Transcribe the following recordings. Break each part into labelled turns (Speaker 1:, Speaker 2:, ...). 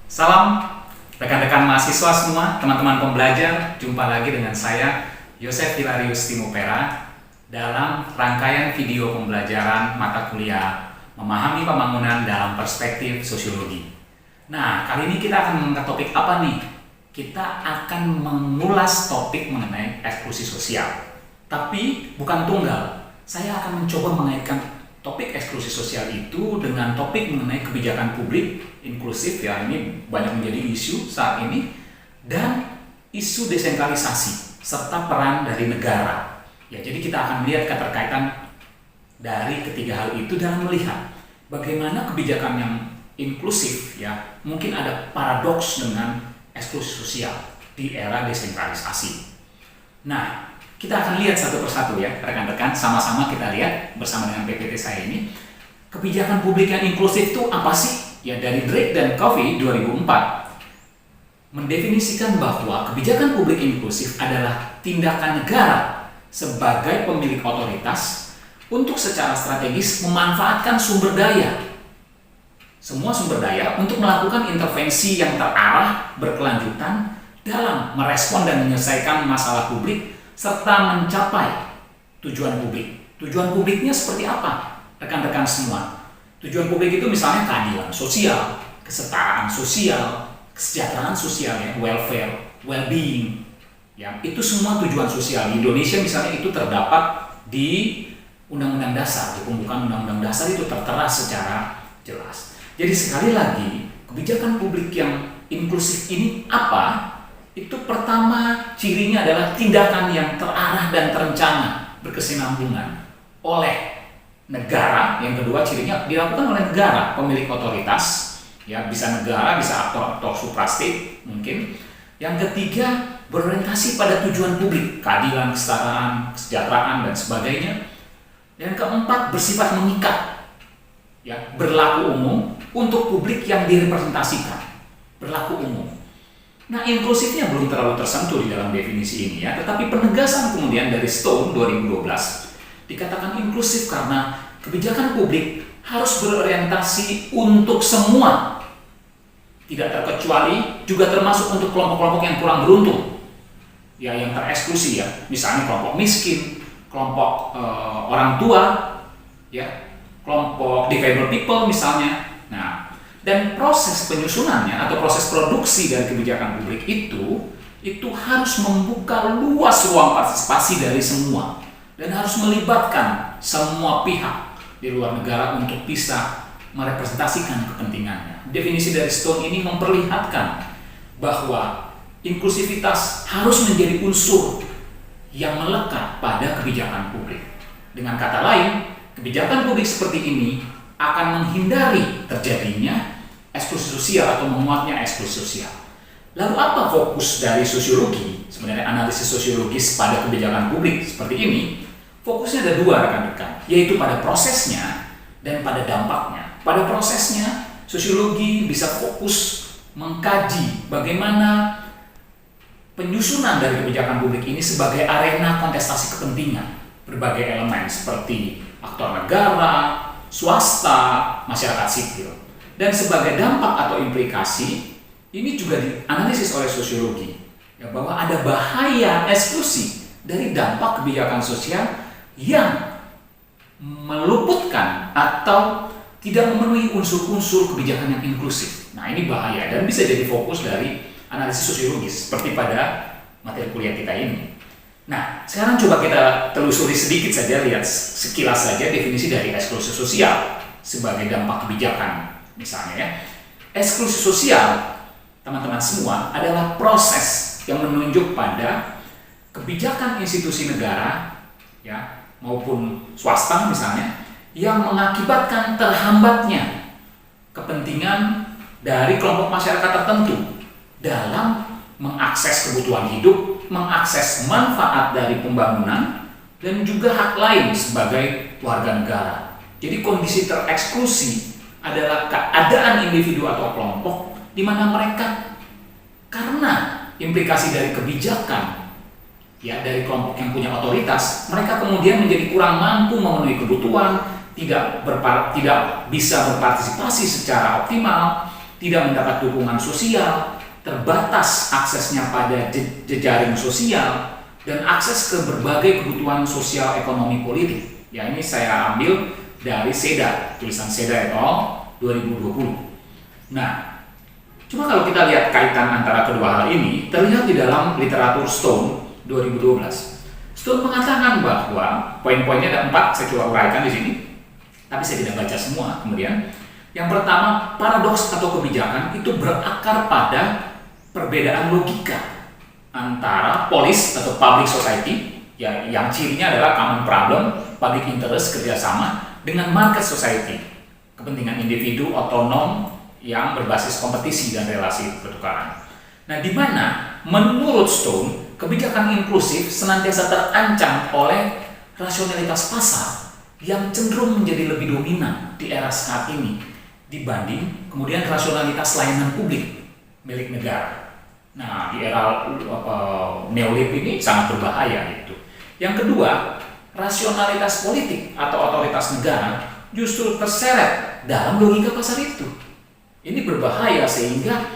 Speaker 1: Salam rekan-rekan mahasiswa semua, teman-teman pembelajar. Jumpa lagi dengan saya, Yosef Hilarius Timopera, dalam rangkaian video pembelajaran mata kuliah Memahami Pembangunan dalam Perspektif Sosiologi. Nah, kali ini kita akan mengangkat topik apa nih? Kita akan mengulas topik mengenai eksklusi sosial. Tapi bukan tunggal. Saya akan mencoba mengaitkan topik eksklusi sosial itu dengan topik mengenai kebijakan publik inklusif, ya, ini banyak menjadi isu saat ini, dan isu desentralisasi serta peran dari negara. Ya, jadi kita akan melihat keterkaitan dari ketiga hal itu dalam melihat bagaimana kebijakan yang inklusif, ya, mungkin ada paradoks dengan eksklusi sosial di era desentralisasi. Nah, kita akan lihat satu persatu, ya rekan-rekan, sama-sama kita lihat bersama dengan PPT saya ini. Kebijakan publik yang inklusif itu apa sih? Ya, dari Drake dan Covey 2004 mendefinisikan bahwa kebijakan publik inklusif adalah tindakan negara sebagai pemilik otoritas untuk secara strategis memanfaatkan sumber daya, semua sumber daya, untuk melakukan intervensi yang terarah berkelanjutan dalam merespon dan menyelesaikan masalah publik serta mencapai tujuan publik. Tujuan publiknya seperti apa, rekan-rekan semua? Tujuan publik itu misalnya keadilan sosial, kesetaraan sosial, kesejahteraan sosial, ya, welfare, well-being. Ya, itu semua tujuan sosial. Di Indonesia misalnya itu terdapat di Undang-Undang Dasar, di pembukaan Undang-Undang Dasar itu tertera secara jelas. Jadi sekali lagi, kebijakan publik yang inklusif ini apa? Itu pertama cirinya adalah tindakan yang terarah dan terencana, berkesinambungan oleh negara. Yang kedua cirinya dilakukan oleh negara, pemilik otoritas, ya, bisa negara, bisa aktor-aktor suprastate mungkin. Yang ketiga berorientasi pada tujuan publik, keadilan, kesetaraan, kesejahteraan, dan sebagainya. Dan keempat bersifat mengikat, ya, berlaku umum untuk publik yang direpresentasikan, berlaku umum. Nah, inklusifnya belum terlalu tersentuh di dalam definisi ini, ya, tetapi penegasan kemudian dari Stone 2012 dikatakan inklusif karena kebijakan publik harus berorientasi untuk semua, tidak terkecuali, juga termasuk untuk kelompok-kelompok yang kurang beruntung, ya, yang tereksklusi, ya, misalnya kelompok miskin, kelompok orang tua, ya, kelompok disabled people misalnya. Nah, dan proses penyusunannya atau proses produksi dari kebijakan publik itu harus membuka luas ruang partisipasi dari semua dan harus melibatkan semua pihak di luar negara untuk bisa merepresentasikan kepentingannya. Definisi dari Stone ini memperlihatkan bahwa inklusivitas harus menjadi unsur yang melekat pada kebijakan publik. Dengan kata lain, kebijakan publik seperti ini akan menghindari terjadinya eksklusi sosial atau menguatnya eksklusi sosial. Lalu apa fokus dari sosiologi, sebenarnya analisis sosiologis pada kebijakan publik seperti ini? Fokusnya ada dua, rekan-rekan, yaitu pada prosesnya dan pada dampaknya. Pada prosesnya, sosiologi bisa fokus mengkaji bagaimana penyusunan dari kebijakan publik ini sebagai arena kontestasi kepentingan berbagai elemen seperti aktor negara, swasta, masyarakat sipil. Dan sebagai dampak atau implikasi, ini juga dianalisis oleh sosiologi, ya, bahwa ada bahaya eksklusi dari dampak kebijakan sosial yang meluputkan atau tidak memenuhi unsur-unsur kebijakan yang inklusif. Nah, ini bahaya dan bisa jadi fokus dari analisis sosiologis seperti pada materi kuliah kita ini. Nah, sekarang coba kita telusuri sedikit saja, lihat sekilas saja definisi dari eksklusi sosial sebagai dampak kebijakan. Misalnya, ya, eksklusi sosial, teman-teman semua, adalah proses yang menunjuk pada kebijakan institusi negara, ya, maupun swasta misalnya, yang mengakibatkan terhambatnya kepentingan dari kelompok masyarakat tertentu dalam mengakses kebutuhan hidup, mengakses manfaat dari pembangunan, dan juga hak lain sebagai warga negara. Jadi kondisi tereksklusi adalah keadaan individu atau kelompok di mana mereka karena implikasi dari kebijakan, ya, dari kelompok yang punya otoritas, mereka kemudian menjadi kurang mampu memenuhi kebutuhan, tidak bisa berpartisipasi secara optimal, tidak mendapat dukungan sosial, terbatas aksesnya pada jejaring sosial, dan akses ke berbagai kebutuhan sosial ekonomi politik. Ya, ini saya ambil dari Seda, tulisan Seda et al. 2020. Nah, cuma kalau kita lihat kaitan antara kedua hal ini, terlihat di dalam literatur Stone 2012. Stone mengatakan bahwa poin-poinnya ada 4, saya coba uraikan di sini, tapi saya tidak baca semua. Kemudian, yang pertama, paradoks atau kebijakan itu berakar pada perbedaan logika antara polis atau public society, ya, yang cirinya adalah common problem, public interest, kerjasama, dengan market society, kepentingan individu otonom yang berbasis kompetisi dan relasi pertukaran. Nah, di mana menurut Stone, kebijakan inklusif senantiasa terancam oleh rasionalitas pasar yang cenderung menjadi lebih dominan di era saat ini dibanding kemudian rasionalitas layanan publik milik negara. Nah, di era neolib ini sangat berbahaya itu. Yang kedua, rasionalitas politik atau otoritas negara justru terseret dalam logika pasar itu. Ini berbahaya sehingga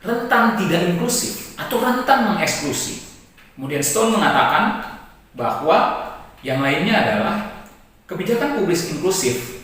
Speaker 1: rentan tidak inklusif atau rentan mengeksklusi. Kemudian Stone mengatakan bahwa yang lainnya adalah kebijakan publik inklusif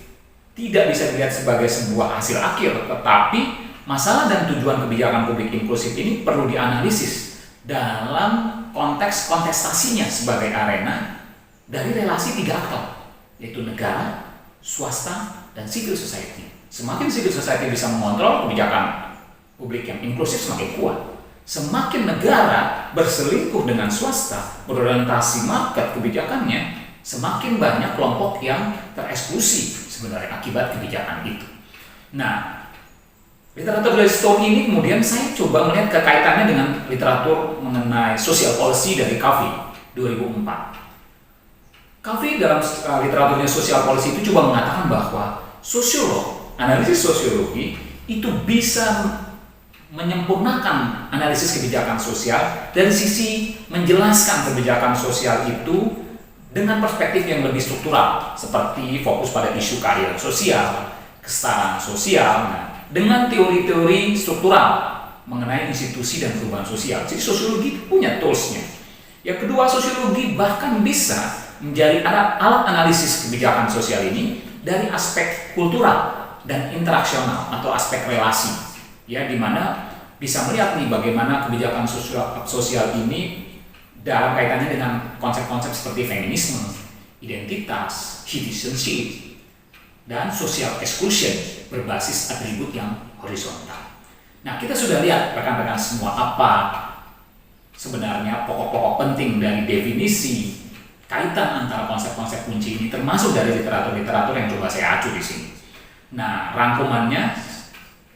Speaker 1: tidak bisa dilihat sebagai sebuah hasil akhir, tetapi masalah dan tujuan kebijakan publik inklusif ini perlu dianalisis dalam konteks kontestasinya sebagai arena dari relasi 3 aktor, yaitu negara, swasta, dan civil society. Semakin civil society bisa mengontrol kebijakan publik yang inklusif semakin kuat. Semakin negara berselingkuh dengan swasta, berorientasi market kebijakannya, semakin banyak kelompok yang tereksklusi sebenarnya akibat kebijakan itu. Nah, literatur dari Stone ini kemudian saya coba melihat kekaitannya dengan literatur mengenai social policy dari Covey 2004. Covey dalam literaturnya social policy itu coba mengatakan bahwa analisis sosiologi itu bisa menyempurnakan analisis kebijakan sosial dari sisi menjelaskan kebijakan sosial itu dengan perspektif yang lebih struktural, seperti fokus pada isu keadilan sosial, kesetaraan sosial, dengan teori-teori struktural mengenai institusi dan perubahan sosial. Jadi sosiologi punya toolsnya. Yang kedua, sosiologi bahkan bisa menjadi alat analisis kebijakan sosial ini dari aspek kultural dan interaksional atau aspek relasi, ya, di mana bisa melihat nih bagaimana kebijakan sosial ini dalam kaitannya dengan konsep-konsep seperti feminisme, identitas, citizenship, dan social exclusion berbasis atribut yang horizontal. Nah, kita sudah lihat rekan-rekan semua apa sebenarnya pokok-pokok penting dari definisi kaitan antara konsep-konsep kunci ini, termasuk dari literatur-literatur yang coba saya acu di sini. Nah, rangkumannya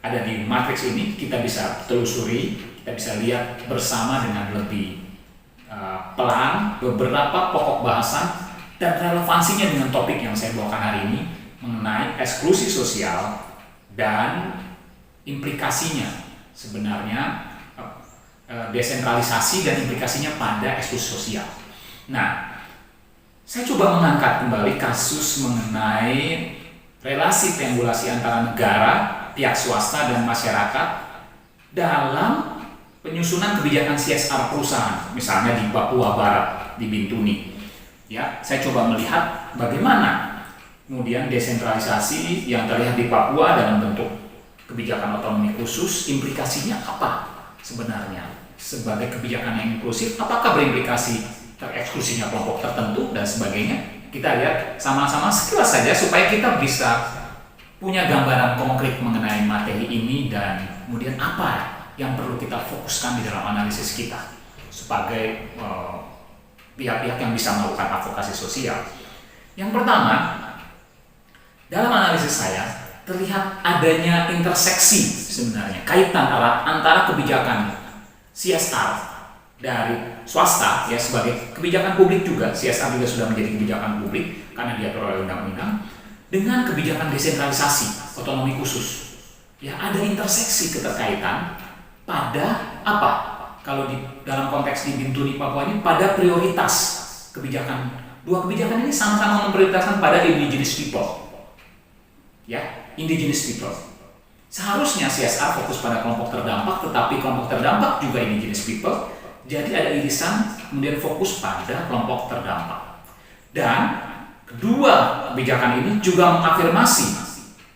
Speaker 1: ada di matriks ini, kita bisa telusuri, kita bisa lihat bersama dengan lebih pelan beberapa pokok bahasan dan relevansinya dengan topik yang saya bawakan hari ini mengenai eksklusi sosial dan implikasinya sebenarnya desentralisasi dan implikasinya pada eksklusi sosial. Nah, saya coba mengangkat kembali kasus mengenai relasi triangulasi antara negara, pihak swasta, dan masyarakat dalam penyusunan kebijakan CSR perusahaan, misalnya di Papua Barat, di Bintuni. Ya, saya coba melihat bagaimana kemudian desentralisasi yang terlihat di Papua dalam bentuk kebijakan otonomi khusus, implikasinya apa sebenarnya sebagai kebijakan yang inklusif, apakah berimplikasi tereksklusinya kelompok tertentu dan sebagainya. Kita lihat sama-sama sekilas saja supaya kita bisa punya gambaran konkret mengenai materi ini dan kemudian apa yang perlu kita fokuskan di dalam analisis kita sebagai pihak-pihak yang bisa melakukan advokasi sosial. Yang pertama, dalam analisis saya terlihat adanya interseksi sebenarnya, kaitan antara kebijakan CSR dari swasta, ya, sebagai kebijakan publik juga. CSR juga sudah menjadi kebijakan publik karena diatur oleh undang-undang, dengan kebijakan desentralisasi, otonomi khusus. Ya, ada interseksi keterkaitan pada apa? Kalau di dalam konteks di Bintuni Papua ini pada prioritas kebijakan. Dua kebijakan ini sama-sama memprioritaskan pada indigenous people. Ya, indigenous people. Seharusnya CSR fokus pada kelompok terdampak, tetapi kelompok terdampak juga indigenous people. Jadi ada irisan, kemudian fokus pada kelompok terdampak. Dan kedua kebijakan ini juga mengafirmasi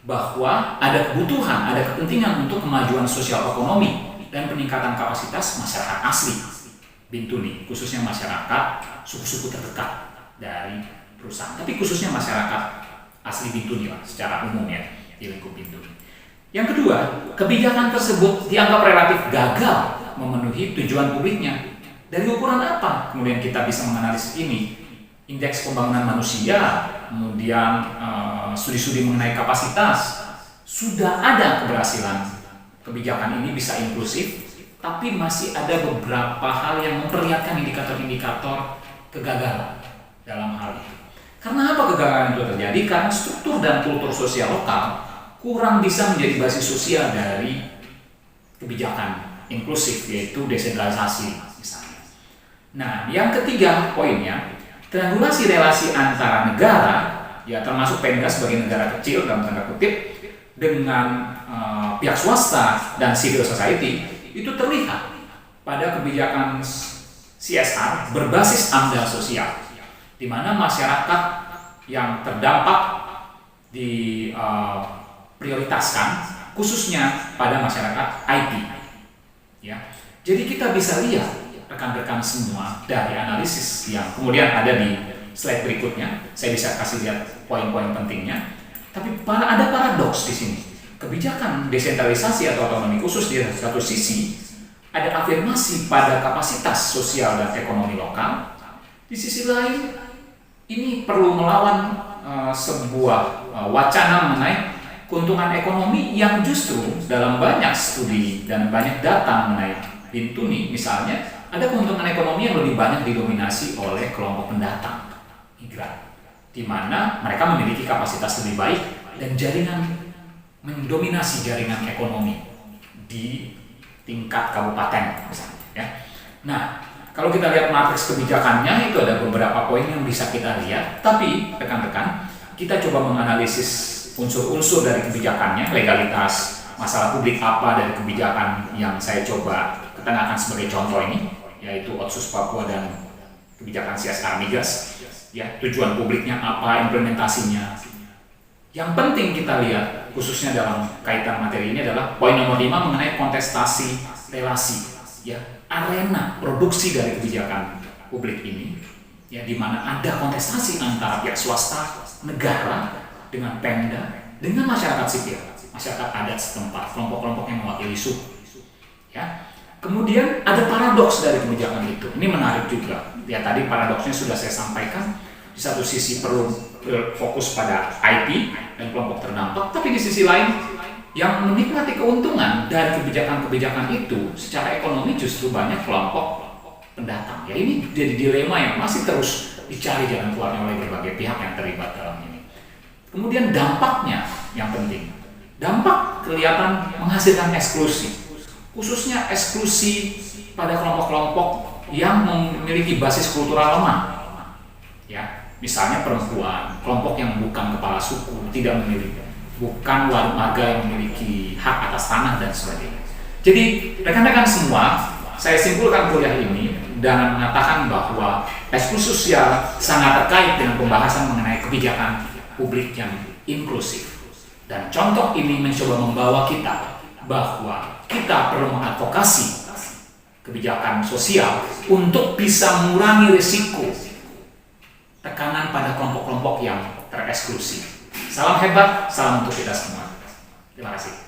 Speaker 1: bahwa ada kebutuhan, ada kepentingan untuk kemajuan sosial ekonomi dan peningkatan kapasitas masyarakat asli Bintuni, khususnya masyarakat suku-suku terdekat dari perusahaan, tapi khususnya masyarakat asli Bintuni lah, secara umum ya, di lingkup Bintuni. Yang kedua, kebijakan tersebut dianggap relatif gagal memenuhi tujuan publiknya. Dari ukuran apa kemudian kita bisa menganalisis ini? Indeks pembangunan manusia, kemudian studi-studi mengenai kapasitas. Sudah ada keberhasilan kebijakan ini bisa inklusif, tapi masih ada beberapa hal yang memperlihatkan indikator-indikator kegagalan dalam hal itu. Karena apa kegagalan itu terjadi? Karena struktur dan kultur sosial lokal kurang bisa menjadi basis sosial dari kebijakan inklusif, yaitu desentralisasi misalnya. Nah, yang ketiga poinnya, triangulasi relasi antara negara, ya termasuk Pemda sebagai negara kecil dalam tanda kutip, dengan pihak swasta dan civil society itu terlihat pada kebijakan CSR berbasis AMDAL sosial, di mana masyarakat yang terdampak prioritaskan khususnya pada masyarakat IT. Ya, jadi kita bisa lihat rekan-rekan semua dari analisis yang kemudian ada di slide berikutnya. Saya bisa kasih lihat poin-poin pentingnya. Tapi ada paradoks di sini. Kebijakan desentralisasi atau otonomi khusus di satu sisi ada afirmasi pada kapasitas sosial dan ekonomi lokal. Di sisi lain ini perlu melawan sebuah wacana mengenai keuntungan ekonomi yang justru dalam banyak studi dan banyak data mengenai Bintuni misalnya, ada keuntungan ekonomi yang lebih banyak didominasi oleh kelompok pendatang migran, di mana mereka memiliki kapasitas lebih baik dan jaringan mendominasi jaringan ekonomi di tingkat kabupaten misalnya. Ya. Nah, kalau kita lihat matriks kebijakannya itu ada beberapa poin yang bisa kita lihat, tapi rekan-rekan kita coba menganalisis unsur-unsur dari kebijakannya, legalitas, masalah publik apa dari kebijakan yang saya coba ketengahkan sebagai contoh ini, yaitu Otsus Papua dan kebijakan CSR Migas, ya, tujuan publiknya apa, implementasinya. Yang penting kita lihat, khususnya dalam kaitan materi ini adalah poin nomor 5 mengenai kontestasi relasi, ya, arena produksi dari kebijakan publik ini, ya, di mana ada kontestasi antara pihak swasta, negara, dengan Pemda, dengan masyarakat sipil, masyarakat adat setempat, kelompok-kelompok yang mewakili suku. Ya. Kemudian ada paradoks dari kebijakan itu. Ini menarik juga. Ya, tadi paradoksnya sudah saya sampaikan. Di satu sisi perlu fokus pada IP dan kelompok terdampak, tapi di sisi lain yang menikmati keuntungan dari kebijakan-kebijakan itu secara ekonomi justru banyak kelompok pendatang. Ya, ini jadi dilema yang masih terus dicari jalan keluarnya oleh berbagai pihak yang terlibat dalam ini. Kemudian dampaknya yang penting. Dampak kelihatan menghasilkan eksklusi, khususnya eksklusi pada kelompok-kelompok yang memiliki basis kultural lemah. Ya, misalnya perempuan, kelompok yang bukan kepala suku, tidak memiliki, bukan warga yang memiliki hak atas tanah dan sebagainya. Jadi rekan-rekan semua, saya simpulkan kuliah ini dengan mengatakan bahwa eksklusi sosial sangat terkait dengan pembahasan mengenai kebijakan publik yang inklusif. Dan contoh ini mencoba membawa kita bahwa kita perlu mengadvokasi kebijakan sosial untuk bisa mengurangi risiko tekanan pada kelompok-kelompok yang tereksklusi. Salam hebat, salam untuk kita semua. Terima kasih.